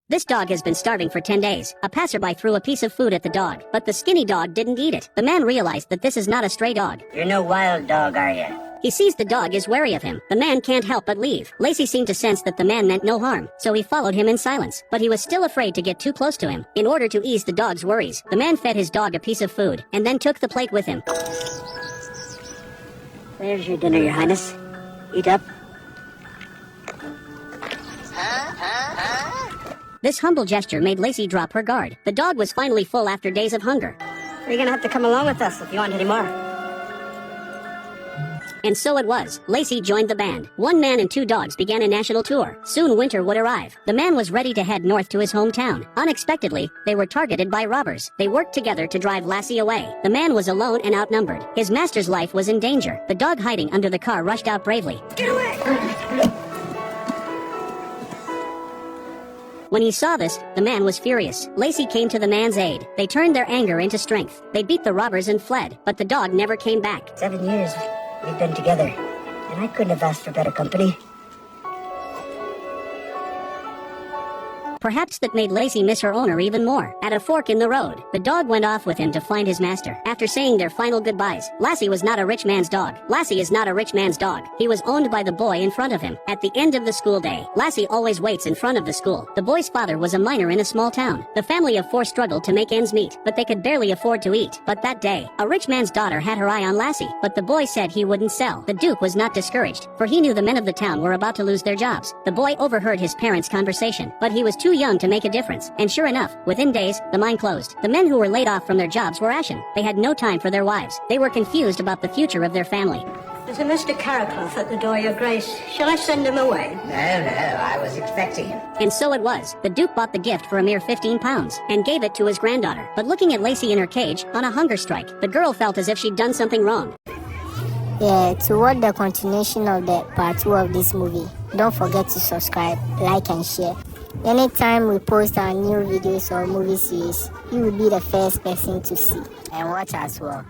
This dog has been starving for 10 days. A passerby threw a piece of food at the dog, but the skinny dog didn't eat it. The man realized that this is not a stray dog. You're no wild dog, are you? He sees the dog is wary of him. The man can't help but leave. Lacey seemed to sense that the man meant no harm, so he followed him in silence. But he was still afraid to get too close to him. In order to ease the dog's worries, the man fed his dog a piece of food, and then took the plate with him. There's your dinner, Your Highness. Eat up. This humble gesture made Lacey drop her guard. The dog was finally full after days of hunger. You're gonna have to come along with us if you want any more. And so it was. Lacey joined the band. One man and two dogs began a national tour. Soon winter would arrive. The man was ready to head north to his hometown. Unexpectedly, they were targeted by robbers. They worked together to drive Lassie away. The man was alone and outnumbered. His master's life was in danger. The dog hiding under the car rushed out bravely. Get away! When he saw this, the man was furious. Lacey came to the man's aid. They turned their anger into strength. They beat the robbers and fled, but the dog never came back. 7 years we've been together, and I couldn't have asked for better company. Perhaps that made Lacey miss her owner even more. At a fork in the road, the dog went off with him to find his master. After saying their final goodbyes, Lassie was not a rich man's dog. Lassie is not a rich man's dog. He was owned by the boy in front of him. At the end of the school day, Lassie always waits in front of the school. The boy's father was a miner in a small town. The family of four struggled to make ends meet, but they could barely afford to eat. But that day, a rich man's daughter had her eye on Lassie, but the boy said he wouldn't sell. The Duke was not discouraged, for he knew the men of the town were about to lose their jobs. The boy overheard his parents' conversation, but he was too young to make a difference. And sure enough, within days, the mine closed. The men who were laid off from their jobs were ashen. They had no time for their wives. They were confused about the future of their family. There's a Mr. Carraclough at the door, Your Grace. Shall I send him away? No, I was expecting him. And so it was. The Duke bought the gift for a mere 15 pounds and gave it to his granddaughter. But looking at Lacey in her cage, on a hunger strike, the girl felt as if she'd done something wrong. Yeah, to watch the continuation of the part 2 of this movie, don't forget to subscribe, like and share. Anytime we post our new videos or movie series, you will be the first person to see and watch as well.